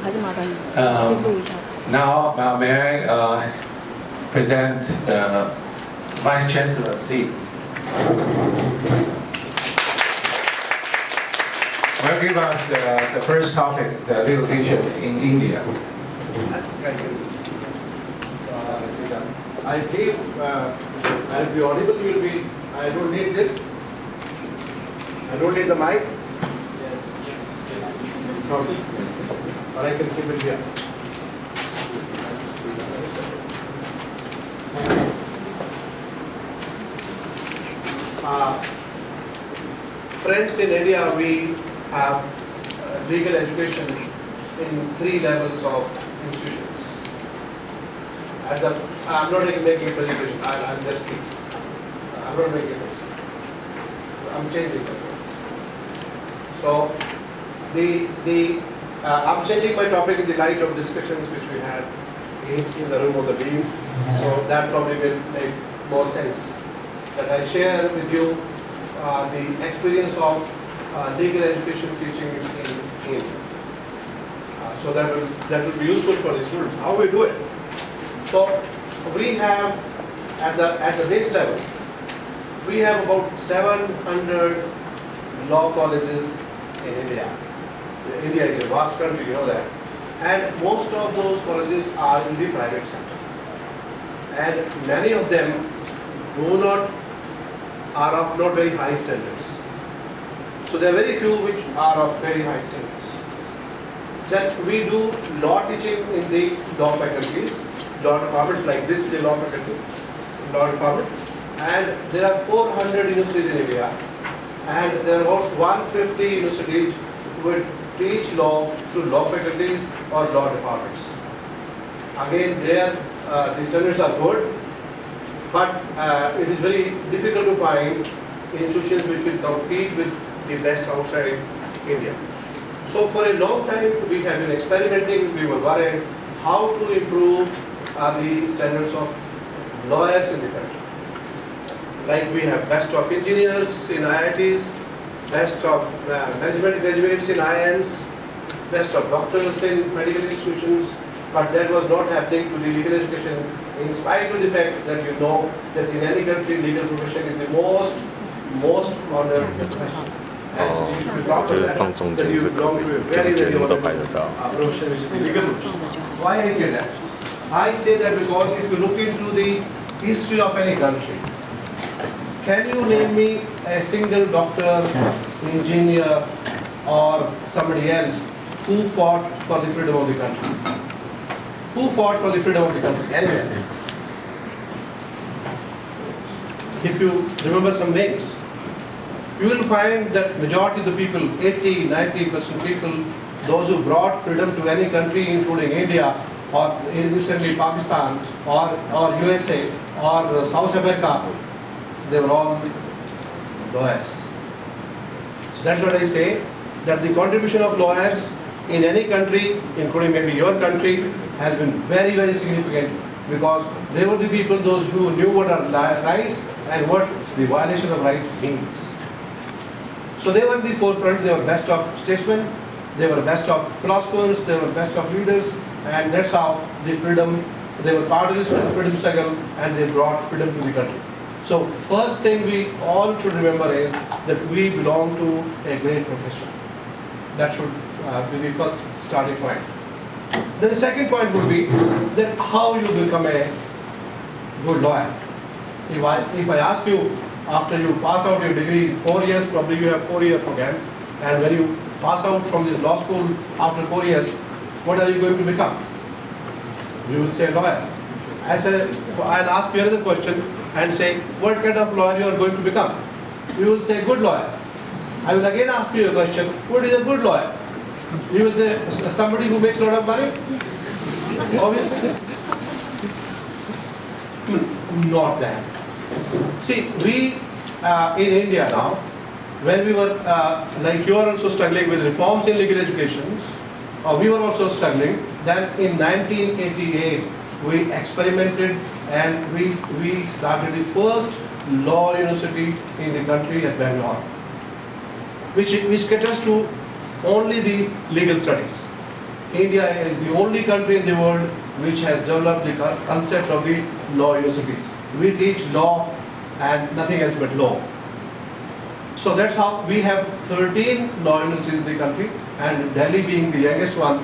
还是麻烦你就录一下。Now, may I present Vice Chancellor Singh. Will give us the first topic, the education in India. I believe I'll be audible. Will be. I don't need this. I don't need the mic. Yes. Okay. Or I can keep it here. Friends, in India we have legal education in 3 levels of institutions. I'm not making a presentation. I'll just speak. I'm not making it. I'm changing it. So I'm changing my topic in the light of discussions which we had in the room of the dean. So that probably will make more sense. That I share with you the experience of legal education teaching in India. So that will be useful for the students. How we do it? So we have at the base level, we have about 700 law colleges in India. India is a vast country, you know that. And most of those colleges are in the private sector. And many of them are of not very high standards. So there are very few which are of very high standards. Then we do law teaching in the law faculties, law departments, like this is a law faculty, law department. And there are 400 universities in India. And there are about 150 universities which teach law to law faculties or law departments. Again, the standards are good, but it is very difficult to find institutions which will compete with the best outside India. So for a long time we have been experimenting. We were worried how to improve the standards of lawyers in the country. Like we have best of engineers in IITs, best of management graduates in IIMs, best of doctors in medical institutions, but that was not happening to the legal education, in spite of the fact that you know that in any country legal profession is the most honored profession. And you talk about that you belong to a very, very honored profession, which is the legal profession. Why I say that? I say that because if you look into the history of any country, can you name me a single doctor, engineer, or somebody else who fought for the freedom of the country? Who fought for the freedom of the country? Anywhere. If you remember some names, you will find that majority of the people, 80–90% people, those who brought freedom to any country, including India, or recently Pakistan, or USA, or South Africa, they were all lawyers. So that's what I say, that the contribution of lawyers in any country, including maybe your country, has been very, very significant, because they were the people, those who knew what are rights and what the violation of right means. So they were the forefront. They were best of statesmen, they were best of philosophers, they were best of leaders, and that's how the freedom, they were part of this freedom struggle, and they brought freedom to the country. So first thing we all should remember is that we belong to a great profession. That should be the first starting point. Then the second point would be that how you become a good lawyer. If I ask you, after you pass out your degree, 4 years, probably you have 4-year program, and when you pass out from the law school after 4 years, what are you going to become? You will say lawyer. I'll ask you another question and say, what kind of lawyer you are going to become? You will say good lawyer. I will again ask you a question, what is a good lawyer? You will say somebody who makes a lot of money? Obviously. Not that. See, we in India now, when we were, like you are also struggling with reforms in legal education, we were also struggling. Then in 1988, we experimented and we started the first law university in the country at Bangalore, which caters to only the legal studies. India is the only country in the world which has developed the concept of the law universities. We teach law and nothing else but law. So that's how we have 13 law universities in the country, and Delhi being the youngest one,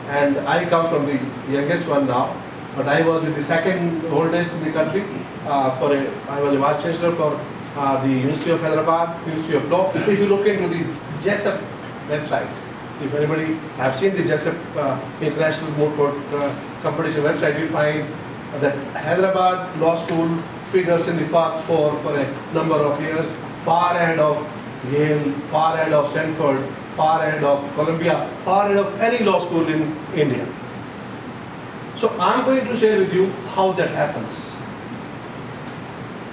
and I come from the youngest one now, but I was with the second oldest in the country. I was a vice chancellor for the University of Hyderabad, University of Law. If you look into the JESSEP website, if anybody have seen the JESSEP International Moot Court Competition website, you find that Hyderabad Law School figures in the first four for a number of years, far ahead of Yale, far ahead of Stanford, far ahead of Columbia, far ahead of any law school in India. So I'm going to share with you how that happens.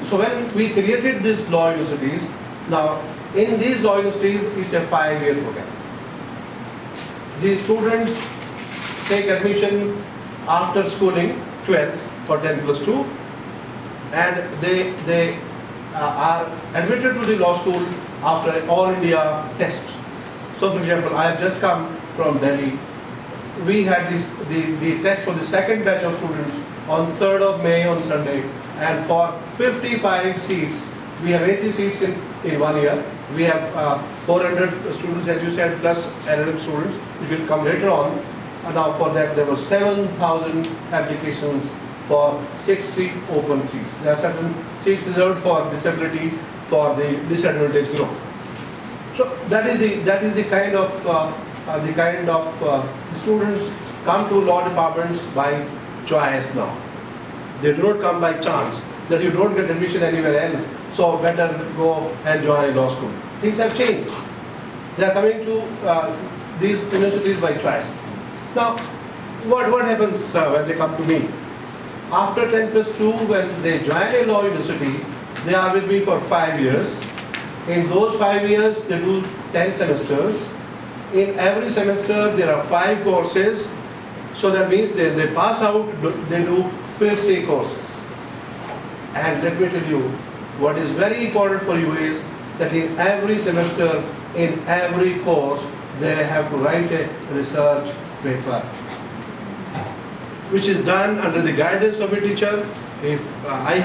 So when we created these law universities, now in these law universities it's a 5-year program. The students take admission after schooling, 12th for 10 plus 2, and they are admitted to the law school after an all India test. So for example, I have just come from Delhi. We had the test for the second batch of students on 3rd of May on Sunday, and for 55 seats, we have 80 seats in 1 year. We have 400 students, as you said, plus LLM students, which will come later on. And now for that, there were 7,000 applications for 60 open seats. There are certain seats reserved for disability, for the disadvantaged group. So that is the kind of the students come to law departments by choice now. They do not come by chance that you don't get admission anywhere else, so better go and join a law school. Things have changed. They are coming to these universities by choice. Now, what happens when they come to me? After 10 plus 2, when they join a law university, they are with me for 5 years. In those 5 years, they do 10 semesters. In every semester, there are 5 courses. So that means they pass out, they do 50 courses. And let me tell you, what is very important for you is that in every semester, in every course, they have to write a research paper, which is done under the guidance of a teacher. If I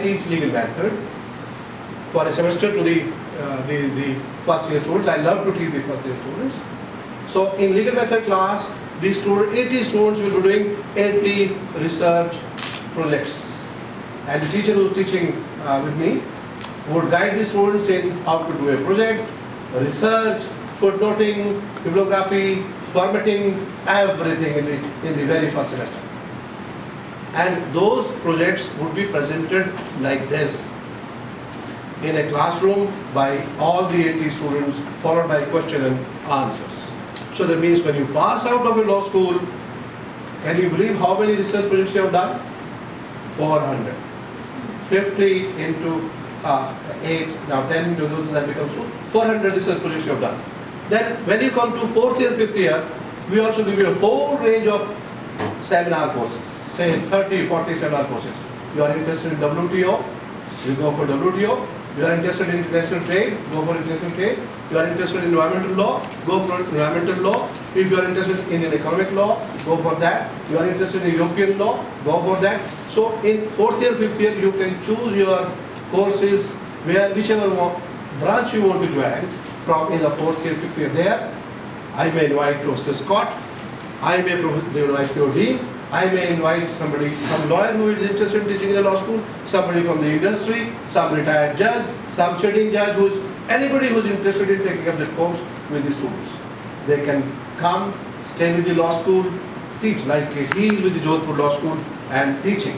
teach legal method for a semester to the first year students. I love to teach the first year students. So in legal method class, these 80 students will be doing 80 research projects, and the teacher who is teaching with me would guide the students in how to do a project, research, footnoting, bibliography, formatting, everything in the very first semester. And those projects would be presented like this in a classroom by all the 80 students, followed by question and answers. So that means when you pass out of a law school, can you believe how many research projects you have done? 400. 50 into 8, now 10 into those, that becomes 2. 400 research projects you have done. Then when you come to 4th year, 5th year, we also give you a whole range of seminar courses, say 30, 40 seminar courses. You are interested in WTO, you go for WTO. You are interested in international trade, go for international trade. You are interested in environmental law, go for environmental law. If you are interested in economic law, go for that. You are interested in European law, go for that. So in 4th year, 5th year, you can choose your courses whichever branch you want to join from in the 4th year, 5th year there. I may invite Professor Scott, I may invite PhD, I may invite some lawyer who is interested in teaching in a law school, somebody from the industry, some retired judge, some sitting judge, anybody who is interested in taking up that course with the students. They can come, stay with the law school, teach, like he is with the Jodhpur Law School and teaching.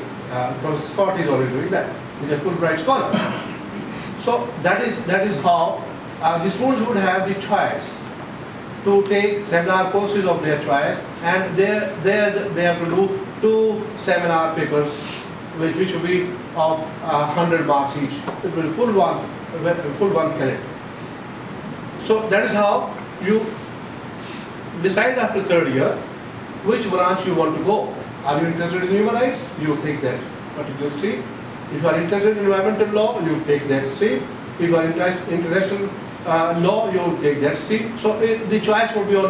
Professor Scott is already doing that. He's a Fulbright scholar. So that is how the students would have the choice to take seminar courses of their choice, and they have to do 2 seminar papers which will be of 100 marks each. It will be full one credit. So that is how you decide after 3rd year which branch you want to go. Are you interested in human rights? You take that particular stream. If you are interested in environmental law, you take that stream. If you are interested in international law, you take that stream. So the choice would be on